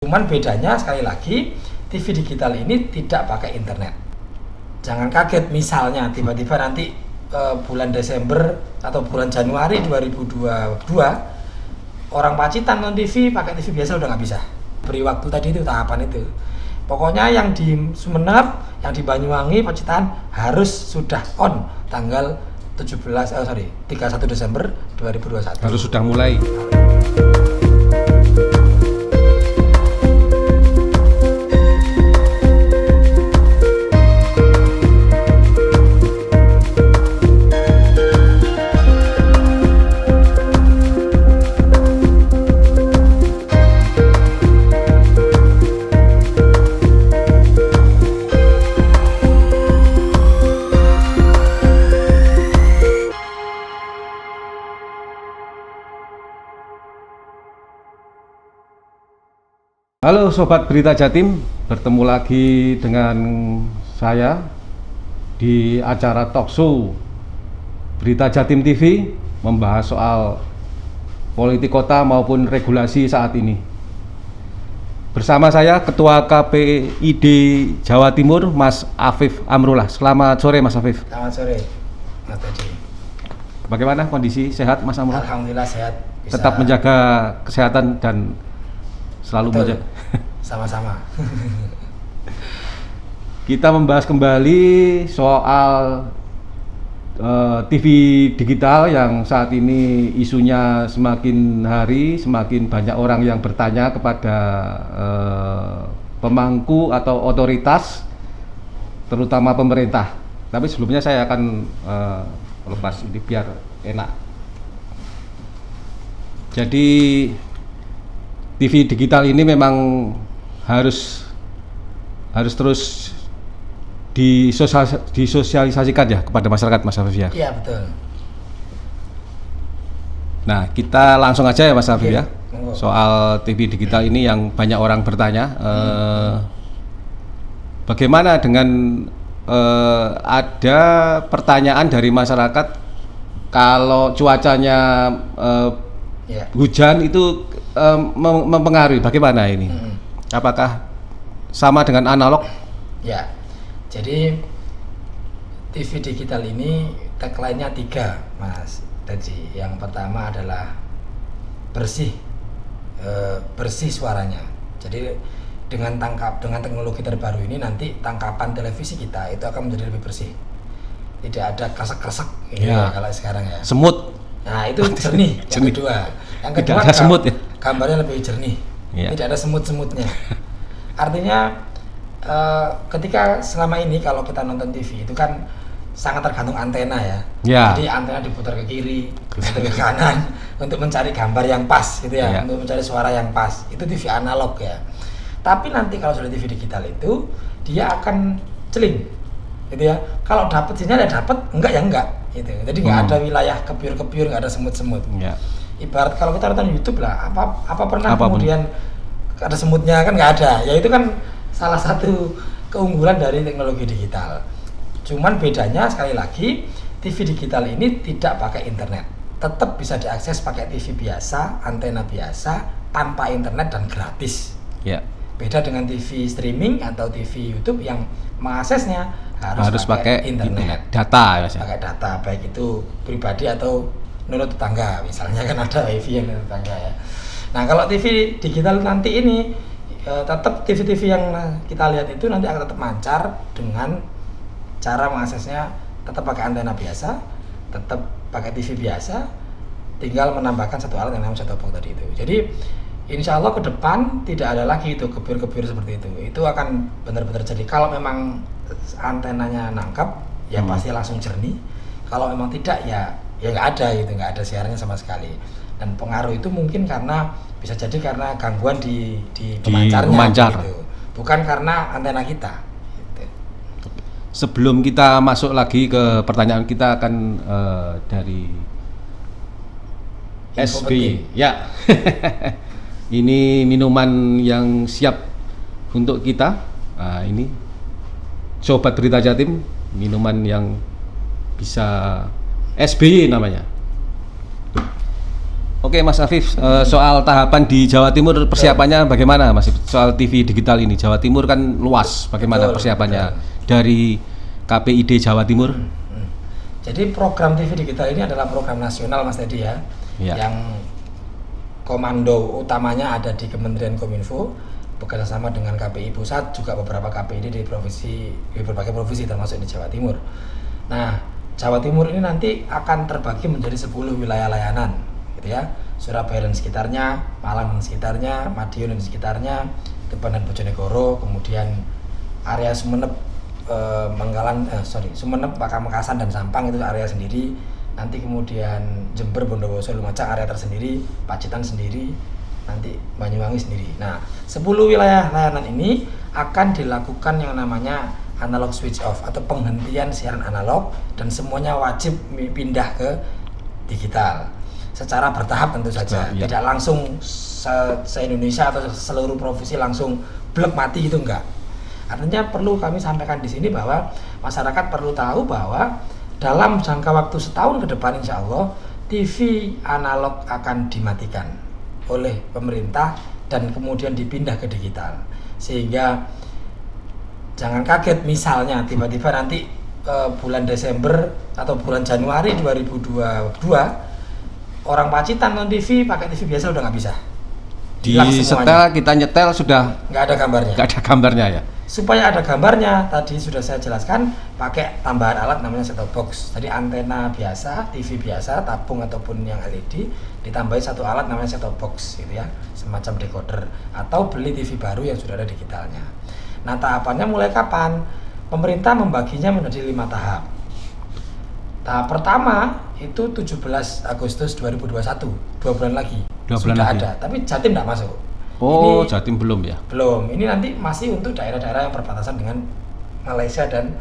Cuman bedanya sekali lagi, TV digital ini tidak pakai internet. Jangan kaget misalnya tiba-tiba nanti bulan Desember atau bulan Januari 2022 orang Pacitan nonton TV pakai TV biasa udah nggak bisa. Beri waktu tadi itu tahapan itu. Pokoknya yang di Sumeneb, yang di Banyuwangi, Pacitan harus sudah on tanggal 31 Desember 2021. Harus sudah mulai. Halo Sobat Berita Jatim, bertemu lagi dengan saya di acara talkshow Berita Jatim TV, membahas soal politik kota maupun regulasi saat ini. Bersama saya Ketua KPID Jawa Timur, Mas Afif Amrullah. Selamat sore Mas Afif. Selamat sore Mas Teddy. Bagaimana kondisi sehat Mas Amrullah? Alhamdulillah sehat. Tetap menjaga kesehatan dan selalu menjaga. Sama-sama. Kita membahas kembali soal TV digital yang saat ini isunya semakin hari semakin banyak orang yang bertanya kepada pemangku atau otoritas, terutama pemerintah. Tapi sebelumnya saya akan lepas ini biar enak. Jadi TV digital ini memang harus terus disosialisasikan ya kepada masyarakat, Mas Afif ya. Iya betul. Nah, kita langsung aja ya Mas Afif ya. Monggo. Soal TV digital ini yang banyak orang bertanya, bagaimana dengan ada pertanyaan dari masyarakat kalau cuacanya hujan itu mempengaruhi, bagaimana ini? Apakah sama dengan analog? Ya, jadi TV digital ini tagline-nya 3, Mas Teddy. Yang pertama adalah bersih suaranya. Jadi dengan teknologi terbaru ini nanti tangkapan televisi kita itu akan menjadi lebih bersih. Tidak ada kresek-kresek ya, kalau sekarang ya. Semut. Nah, itu jernih. Yang kedua. Yang kedua tidak ada semut ya. Gambarnya lebih jernih. Ya. Tidak ada semut-semutnya. Artinya ketika selama ini kalau kita nonton TV itu kan sangat tergantung antena ya. Jadi antena diputar ke kiri, diputar ke kanan untuk mencari gambar yang pas gitu ya, untuk mencari suara yang pas. Itu TV analog ya. Tapi nanti kalau sudah TV digital itu dia akan celing. Gitu ya. Kalau dapat sinyal ya dapat, enggak ya enggak gitu. Jadi nggak ada wilayah kepiur-kepiur, nggak ada semut-semut. Ibarat kalau kita nonton YouTube lah, apa pernah kemudian ada semutnya, kan nggak ada. Ya itu kan salah satu keunggulan dari teknologi digital. Cuman bedanya sekali lagi, TV digital ini tidak pakai internet. Tetap bisa diakses pakai TV biasa, antena biasa, tanpa internet dan gratis. Beda dengan TV streaming atau TV YouTube yang mengaksesnya harus pakai internet. Data ya. Pakai data, baik itu pribadi atau menurut tetangga, misalnya kan ada wifi yang menurut tetangga ya. Nah kalau TV digital nanti ini tetap TV-TV yang kita lihat itu nanti akan tetap mancar dengan cara mengaksesnya tetap pakai antena biasa, tetap pakai TV biasa, tinggal menambahkan satu alat yang namanya set-top box tadi itu. Jadi insya Allah ke depan tidak ada lagi itu kebiur-kebiur seperti itu. Itu akan benar-benar jadi. Kalau memang antenanya nangkap, ya pasti langsung jernih. Kalau memang tidak, ya nggak ada gitu, nggak ada siarannya sama sekali. Dan pengaruh itu mungkin karena bisa jadi karena gangguan di pemancarnya, gitu. Bukan karena antena kita. Gitu. Sebelum kita masuk lagi ke pertanyaan, kita akan dari SB ya. Ini minuman yang siap untuk kita. Nah, ini Sobat Berita Jatim, minuman yang bisa SBY namanya. Oke Mas Afif, soal tahapan di Jawa Timur persiapannya bagaimana Mas? Soal TV digital ini Jawa Timur kan luas, bagaimana persiapannya dari KPID Jawa Timur? Jadi program TV digital ini adalah program nasional Mas Teddy ya, yang komando utamanya ada di Kementerian Kominfo bekerjasama dengan KPI Pusat, juga beberapa KPID di berbagai provinsi termasuk di Jawa Timur. Nah, Jawa Timur ini nanti akan terbagi menjadi 10 wilayah layanan, gitu ya. Surabaya dan sekitarnya, Malang dan sekitarnya, Madiun dan sekitarnya, Tuban dan Bojonegoro, kemudian area Sumeneb, Sumeneb, Pamekasan dan Sampang itu area sendiri. Nanti kemudian Jember, Bondowoso, Lumajang area tersendiri, Pacitan sendiri, nanti Banyuwangi sendiri. Nah, 10 wilayah layanan ini akan dilakukan yang namanya analog switch off atau penghentian siaran analog, dan semuanya wajib pindah ke digital secara bertahap tentu saja. Tidak langsung se-Indonesia atau seluruh provinsi langsung blok mati, itu enggak. Artinya perlu kami sampaikan di sini bahwa masyarakat perlu tahu bahwa dalam jangka waktu setahun ke depan insya Allah TV analog akan dimatikan oleh pemerintah dan kemudian dipindah ke digital, sehingga jangan kaget misalnya tiba-tiba nanti bulan Desember atau bulan Januari 2022 orang Pacitan non TV pakai TV biasa udah nggak bisa. Di setel kita nyetel sudah nggak ada gambarnya. Nggak ada gambarnya ya. Supaya ada gambarnya tadi sudah saya jelaskan, pakai tambahan alat namanya set-top box. Jadi antena biasa, TV biasa, tabung ataupun yang LED ditambahi satu alat namanya set-top box gitu ya, semacam decoder, atau beli TV baru yang sudah ada digitalnya. Nah, tahapannya mulai kapan? Pemerintah membaginya menjadi 5 tahap. Tahap pertama itu 17 Agustus 2021, 2 bulan lagi. 2 bulan sudah lagi. ada, tapi Jatim tidak masuk. Oh, ini, Jatim belum ya? Belum. Ini nanti masih untuk daerah-daerah yang berbatasan dengan Malaysia dan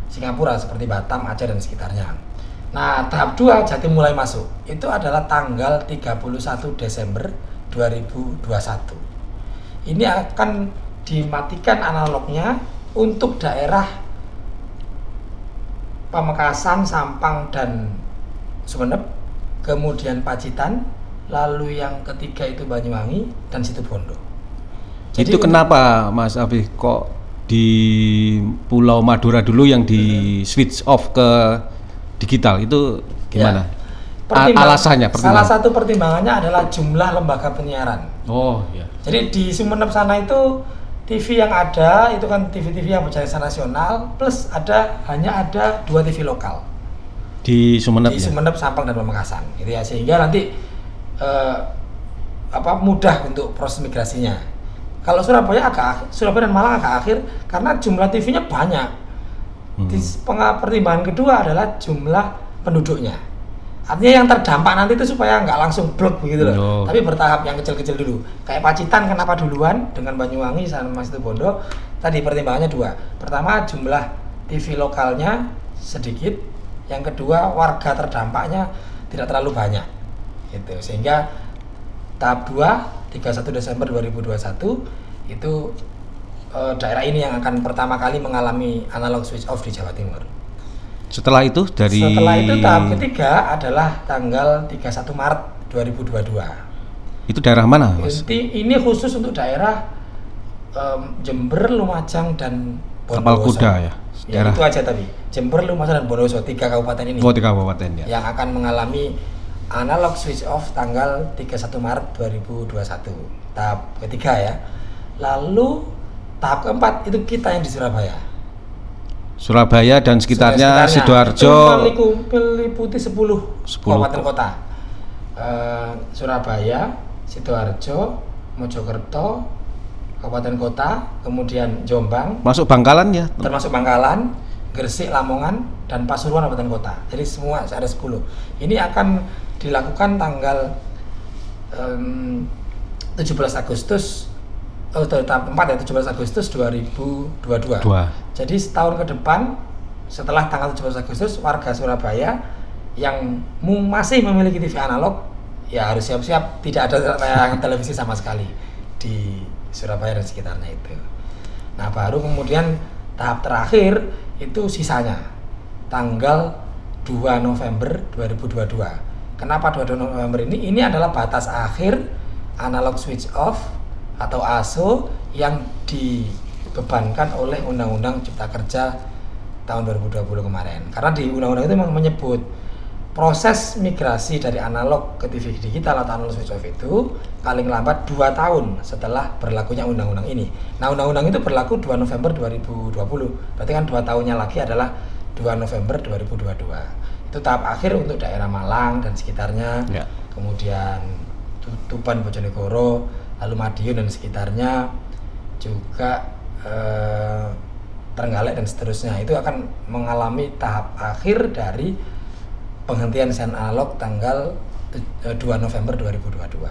Singapura seperti Batam, Aceh dan sekitarnya. Nah, tahap 2 Jatim mulai masuk. Itu adalah tanggal 31 Desember 2021. Ini akan dimatikan analognya untuk daerah Pamekasan, Sampang dan Sumeneb, kemudian Pacitan, lalu yang ketiga itu Banyuwangi dan Situbondo. Jadi itu kenapa Mas Afif kok di Pulau Madura dulu yang di switch off ke digital itu gimana? Ya, alasannya? Salah satu pertimbangannya adalah jumlah lembaga penyiaran. Oh ya. Jadi di Sumeneb sana itu TV yang ada itu kan TV-TV yang berjasa nasional, plus hanya ada 2 TV lokal di Sumeneb. Di Sumeneb, Sampang dan Pamekasan, gitu ya, sehingga nanti mudah untuk proses migrasinya. Kalau Surabaya dan Malang agak akhir karena jumlah TV-nya banyak. Pertimbangan kedua adalah jumlah penduduknya. Artinya yang terdampak nanti itu supaya nggak langsung blok begitu loh. Tapi bertahap, yang kecil-kecil dulu. Kayak Pacitan kenapa duluan dengan Banyuwangi sama Situbondo? Tadi pertimbangannya 2. Pertama, jumlah TV lokalnya sedikit. Yang kedua, warga terdampaknya tidak terlalu banyak. Gitu. Sehingga tahap 2 31 Desember 2021 itu daerah ini yang akan pertama kali mengalami analog switch off di Jawa Timur. Setelah itu tahap ketiga adalah tanggal 31 Maret 2022. Itu daerah mana, Mas? Ini khusus untuk daerah Jember, Lumajang dan Bondowoso. Tapal Kuda ya. Ya itu aja tadi. Jember, Lumajang dan Bondowoso, 3 kabupaten ini. 3 kabupaten ya. Yang akan mengalami analog switch off tanggal 31 Maret 2021. Tahap ketiga ya. Lalu tahap keempat itu kita yang di Surabaya dan sekitarnya Sidoarjo meliputi 10 kabupaten kota. Surabaya, Sidoarjo, Mojokerto, kabupaten kota, kemudian Jombang. Masuk Bangkalan ya? Termasuk Bangkalan, Gresik, Lamongan, dan Pasuruan kabupaten kota. Jadi semua ada 10. Ini akan dilakukan tanggal 17 Agustus tahap 4 ya, 17 Agustus 2022. Jadi setahun ke depan setelah tanggal 17 Agustus, warga Surabaya yang masih memiliki TV analog ya harus siap-siap tidak ada tayangan televisi sama sekali di Surabaya dan sekitarnya itu. Nah, baru kemudian tahap terakhir itu sisanya tanggal 2 November 2022. Kenapa 22 November ini? Ini adalah batas akhir analog switch off atau ASO yang dibebankan oleh Undang-Undang Cipta Kerja tahun 2020 kemarin. Karena di undang-undang itu memang menyebut proses migrasi dari analog ke TV digital atau analog switch off itu paling lambat 2 tahun setelah berlakunya undang-undang ini. Nah, undang-undang itu berlaku 2 November 2020. Berarti kan 2 tahunnya lagi adalah 2 November 2022. Itu tahap akhir untuk daerah Malang dan sekitarnya. Ya. Kemudian Tuban, Bojonegoro, lalu Madiun dan sekitarnya, juga Trenggalek dan seterusnya. Itu akan mengalami tahap akhir dari penghentian siaran analog tanggal 2 November 2022.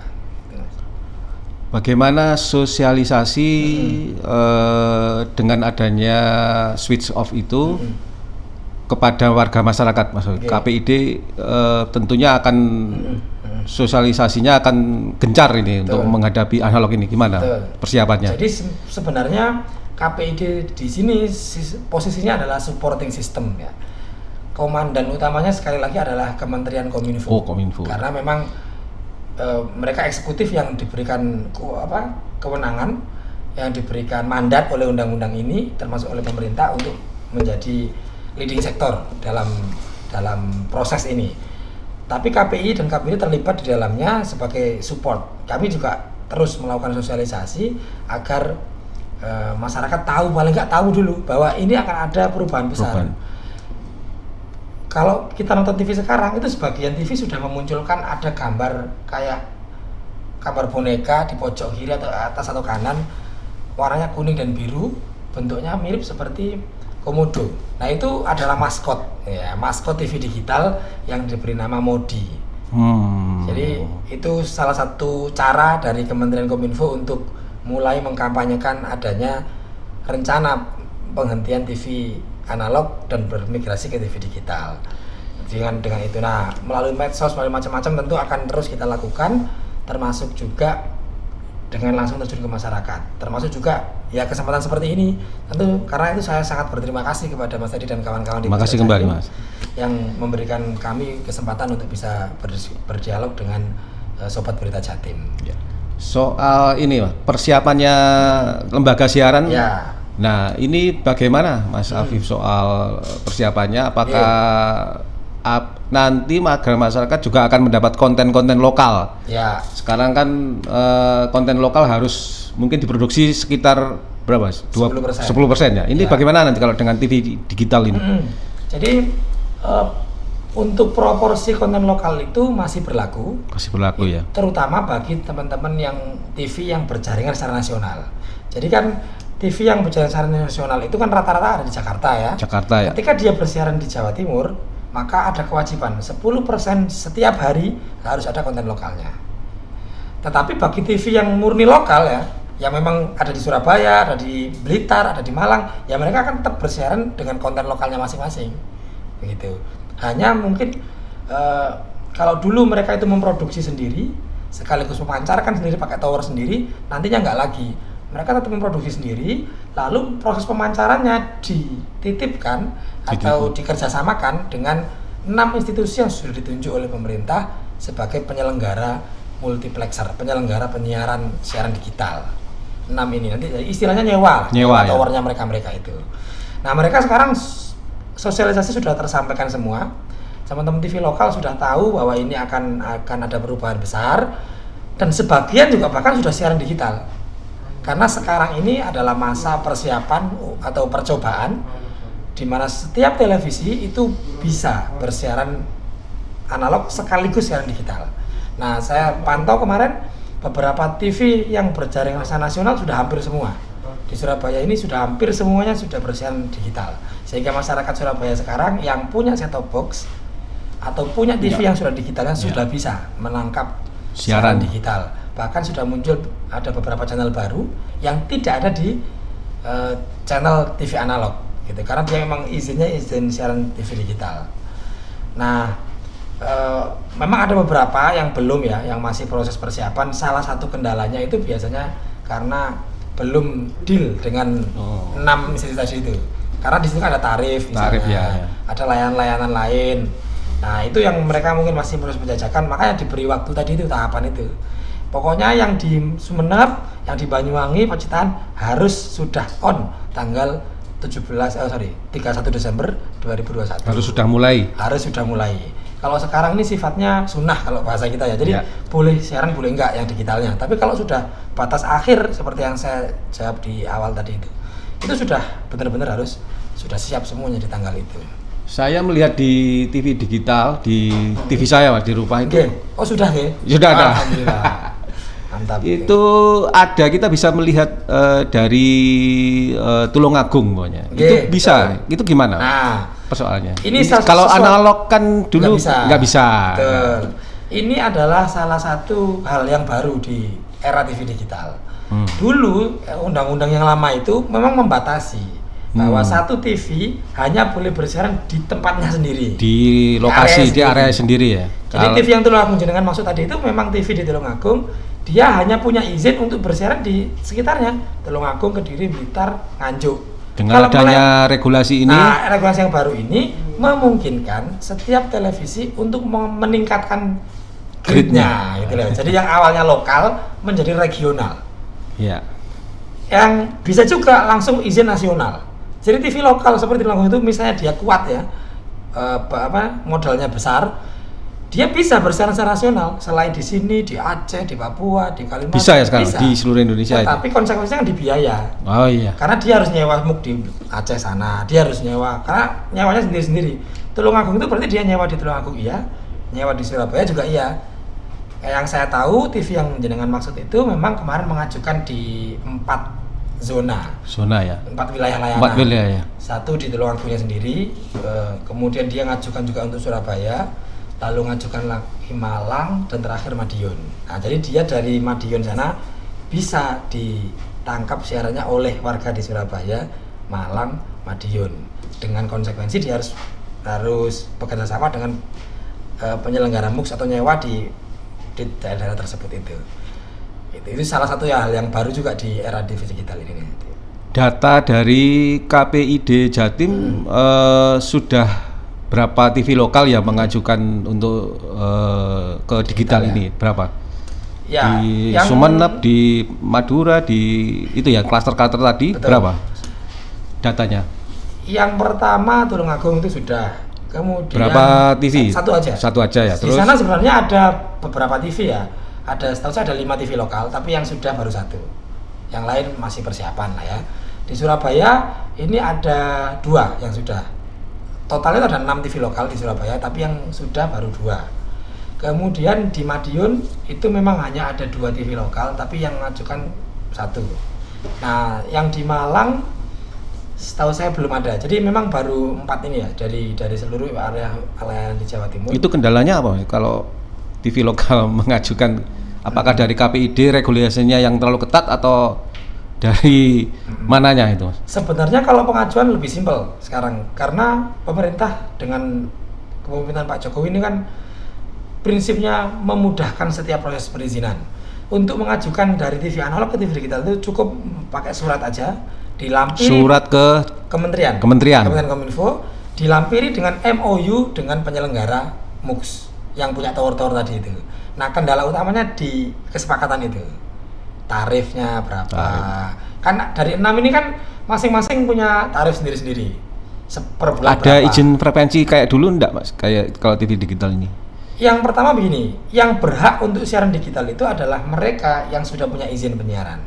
Bagaimana sosialisasi dengan adanya switch off itu kepada warga masyarakat, Mas? KPID tentunya akan sosialisasinya akan gencar ini. Betul. Untuk menghadapi analog ini. Gimana persiapannya? Jadi sebenarnya KPID di sini posisinya adalah supporting system ya. Komandan utamanya sekali lagi adalah Kementerian Kominfo. Oh, Kominfo. Karena memang mereka eksekutif yang diberikan kewenangan, yang diberikan mandat oleh undang-undang ini, termasuk oleh pemerintah untuk menjadi leading sektor dalam proses ini. Tapi KPI dan KPID terlibat di dalamnya sebagai support. Kami juga terus melakukan sosialisasi agar masyarakat tahu, paling nggak tahu dulu bahwa ini akan ada perubahan besar. Kalau kita nonton TV sekarang, itu sebagian TV sudah memunculkan ada gambar kayak gambar boneka di pojok kiri atau atas atau kanan, warnanya kuning dan biru, bentuknya mirip seperti Komodo. Nah, itu adalah maskot, ya, maskot TV digital yang diberi nama Modi. Jadi itu salah satu cara dari Kementerian Kominfo untuk mulai mengkampanyekan adanya rencana penghentian TV analog dan bermigrasi ke TV digital. Dengan itu, nah, melalui medsos, melalui macam-macam tentu akan terus kita lakukan, termasuk juga dengan langsung terjun ke masyarakat, termasuk juga ya kesempatan seperti ini. Tentu karena itu saya sangat berterima kasih kepada Mas Teddy dan kawan-kawan di Terima kasih kembali, Mas, yang memberikan kami kesempatan untuk bisa berdialog dengan Sobat Berita Jatim. Ya. Soal ini, persiapannya lembaga siaran. Ya. Nah, ini bagaimana, Mas Afif, soal persiapannya? Apakah nanti masyarakat juga akan mendapat konten-konten lokal? Ya. Sekarang kan konten lokal harus mungkin diproduksi sekitar berapa? 10% ya. Ini bagaimana nanti kalau dengan TV digital ini? Jadi untuk proporsi konten lokal itu masih berlaku. Masih berlaku ya. Terutama bagi teman-teman yang TV yang berjaringan secara nasional. Jadi kan TV yang berjaringan secara nasional itu kan rata-rata ada di Jakarta ya. Jakarta ya. Ketika dia bersiaran di Jawa Timur, maka ada kewajiban 10% setiap hari harus ada konten lokalnya. Tetapi bagi TV yang murni lokal ya, yang memang ada di Surabaya, ada di Blitar, ada di Malang, ya mereka akan tetap bersiaran dengan konten lokalnya masing-masing. Begitu. Hanya mungkin kalau dulu mereka itu memproduksi sendiri, sekaligus memancarkan sendiri pakai tower sendiri, nantinya nggak lagi. Mereka tetap memproduksi sendiri, lalu proses pemancarannya dititipkan atau dikerjasamakan dengan 6 institusi yang sudah ditunjuk oleh pemerintah sebagai penyelenggara multiplexer, penyelenggara penyiaran siaran digital. 6 ini nanti istilahnya nyewa towernya mereka itu. Nah, mereka sekarang sosialisasi sudah tersampaikan semua. Teman-teman TV lokal sudah tahu bahwa ini akan ada perubahan besar, dan sebagian juga bahkan sudah siaran digital. Karena sekarang ini adalah masa persiapan atau percobaan di mana setiap televisi itu bisa bersiaran analog sekaligus siaran digital. Nah, saya pantau kemarin beberapa TV yang berjaringan nasional sudah hampir semua. Di Surabaya ini sudah hampir semuanya sudah bersiaran digital. Sehingga masyarakat Surabaya sekarang yang punya set-top box atau punya TV yang sudah digitalnya sudah bisa menangkap siaran digital. Bahkan sudah muncul ada beberapa channel baru yang tidak ada di channel TV analog gitu. Karena dia memang izin siaran TV digital. Nah, memang ada beberapa yang belum ya, yang masih proses persiapan. Salah satu kendalanya itu biasanya karena belum deal dengan 6 institusi itu. Karena di situ kan ada tarif misalnya, ada layanan-layanan lain. Nah itu yang mereka mungkin masih terus menjajakan, makanya diberi waktu tadi itu tahapan itu. Pokoknya yang di Sumeneb, yang di Banyuwangi, Pacitan harus sudah on tanggal 31 Desember 2021. Harus sudah mulai. Harus sudah mulai. Kalau sekarang ini sifatnya sunnah kalau bahasa kita ya. Jadi boleh siaran boleh enggak yang digitalnya. Tapi kalau sudah batas akhir seperti yang saya jawab di awal tadi itu sudah benar-benar harus sudah siap semuanya di tanggal itu. Saya melihat di TV digital, di TV saya Mas, di rumah itu. Oh sudah ya? Sudah ada. Alhamdulillah. Mantap. Itu ada, kita bisa melihat dari Tulungagung pokoknya. Itu bisa. Itu gimana? Nah, persoalannya. Ini kalau analog kan dulu nggak bisa. Betul. Ini adalah salah satu hal yang baru di era TV digital. Dulu undang-undang yang lama itu memang membatasi bahwa satu TV hanya boleh bersiaran di tempatnya sendiri, di lokasi, di area sendiri ya. Jadi TV yang Tulungagung jenengan maksud tadi itu memang TV di Tulungagung, dia hanya punya izin untuk bersiaran di sekitarnya, Tulungagung, Kediri, Blitar, Nganjuk. Dengan adanya regulasi ini, regulasi yang baru ini memungkinkan setiap televisi untuk meningkatkan gridnya, gitu loh. Jadi yang awalnya lokal menjadi regional. Ya. Yang bisa juga langsung izin nasional. Jadi TV lokal seperti Tulungagung itu misalnya dia kuat ya, modalnya besar, dia bisa bersiaran secara nasional. Selain di sini, di Aceh, di Papua, di Kalimantan. Bisa ya sekarang di seluruh Indonesia. Tapi konsekuensinya kan di biaya. Oh iya. Karena dia harus nyewa MUK di Aceh sana, dia harus nyewa. Karena nyewanya sendiri-sendiri. Tulungagung itu berarti dia nyewa di Tulungagung iya, nyewa di Surabaya juga iya. Yang saya tahu TV yang jenengan maksud itu memang kemarin mengajukan di 4 zona ya, 4 wilayah layanan. 4 wilayah. Satu di Tulungagungnya sendiri, kemudian dia ngajukan juga untuk Surabaya, lalu ngajukan lagi Malang, dan terakhir Madiun. Nah jadi dia dari Madiun sana bisa ditangkap siarannya oleh warga di Surabaya, Malang, Madiun. Dengan konsekuensi dia harus bekerja sama dengan penyelenggara MUX atau nyewa di daerah tersebut itu. Itu salah satu hal yang baru juga di era TV digital ini. Data dari KPID Jatim sudah berapa TV lokal yang mengajukan untuk ke digital ini? Berapa? Ya, di Sumeneb, di Madura, di itu ya klaster-klaster tadi. Betul. Berapa datanya? Yang pertama Tulungagung itu sudah. Kemudian berapa TV? Satu aja. Satu aja ya. Terus di sana sebenarnya ada beberapa TV ya. Setahu saya ada 5 TV lokal, tapi yang sudah baru 1. Yang lain masih persiapan lah ya. Di Surabaya ini ada 2 yang sudah. Totalnya ada 6 TV lokal di Surabaya, tapi yang sudah baru 2. Kemudian di Madiun itu memang hanya ada 2 TV lokal, tapi yang mengajukan 1. Nah, yang di Malang setahu saya belum ada. Jadi memang baru 4 ini ya dari seluruh area di Jawa Timur. Itu kendalanya apa kalau TV lokal mengajukan, apakah dari KPID regulasinya yang terlalu ketat atau dari mananya itu? Sebenarnya kalau pengajuan lebih simpel sekarang, karena pemerintah dengan kepemimpinan Pak Jokowi ini kan prinsipnya memudahkan setiap proses perizinan. Untuk mengajukan dari TV analog ke TV digital itu cukup pakai surat aja, dilampiri surat ke Kementerian Kominfo, dilampiri dengan MOU dengan penyelenggara MUX yang punya tower-tower tadi itu. Nah, kendala utamanya di kesepakatan itu. Tarifnya berapa? Kan dari 6 ini kan masing-masing punya tarif sendiri-sendiri. Per bulan ada berapa? Izin frekuensi kayak dulu enggak, Mas? Kayak kalau TV digital ini. Yang pertama begini, yang berhak untuk siaran digital itu adalah mereka yang sudah punya izin penyiaran.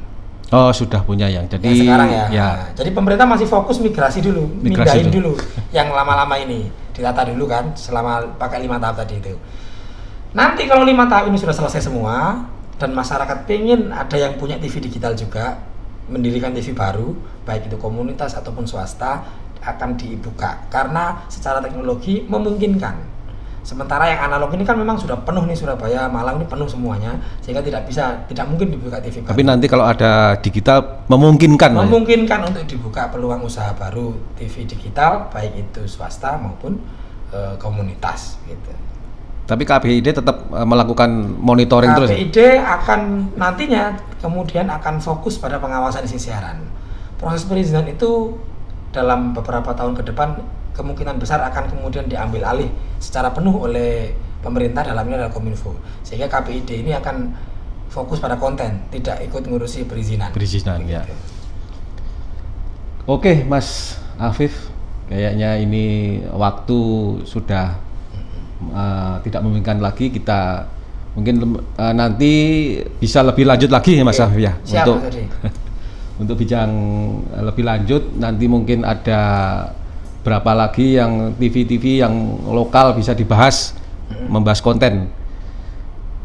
Oh, sudah punya yang. Jadi yang sekarang ya. Nah, jadi pemerintah masih fokus migrasi dulu, mindahin dulu yang lama-lama ini. Ditata dulu kan selama pakai 5 tahap tadi itu. Nanti kalau 5 tahun ini sudah selesai semua dan masyarakat pengen ada yang punya TV digital juga, mendirikan TV baru, baik itu komunitas ataupun swasta, akan dibuka karena secara teknologi memungkinkan. Sementara yang analog ini kan memang sudah penuh nih, Surabaya, Malang ini penuh semuanya, sehingga tidak mungkin dibuka TV baru. Tapi nanti kalau ada digital memungkinkan untuk dibuka peluang usaha baru TV digital, baik itu swasta maupun komunitas gitu. Tapi KPID tetap melakukan monitoring terus. KPID akan nantinya kemudian akan fokus pada pengawasan isi siaran. Proses perizinan itu dalam beberapa tahun ke depan kemungkinan besar akan kemudian diambil alih secara penuh oleh pemerintah, dalamnya adalah Kominfo. Sehingga KPID ini akan fokus pada konten, tidak ikut ngurusi perizinan. Ya. Oke, Mas Afif, kayaknya ini waktu sudah tidak memungkinkan lagi. Kita mungkin nanti bisa lebih lanjut lagi ya Mas Afif ya. Siap, untuk bincang lebih lanjut. Nanti mungkin ada berapa lagi yang TV yang lokal bisa dibahas, membahas konten.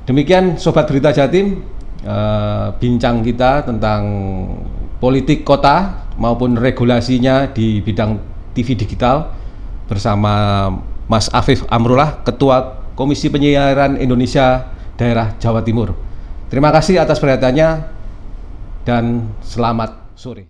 Demikian Sobat Berita Jatim, bincang kita tentang politik kota maupun regulasinya di bidang TV digital bersama Mas Afif Amrullah, Ketua Komisi Penyiaran Indonesia Daerah Jawa Timur. Terima kasih atas perhatiannya dan selamat sore.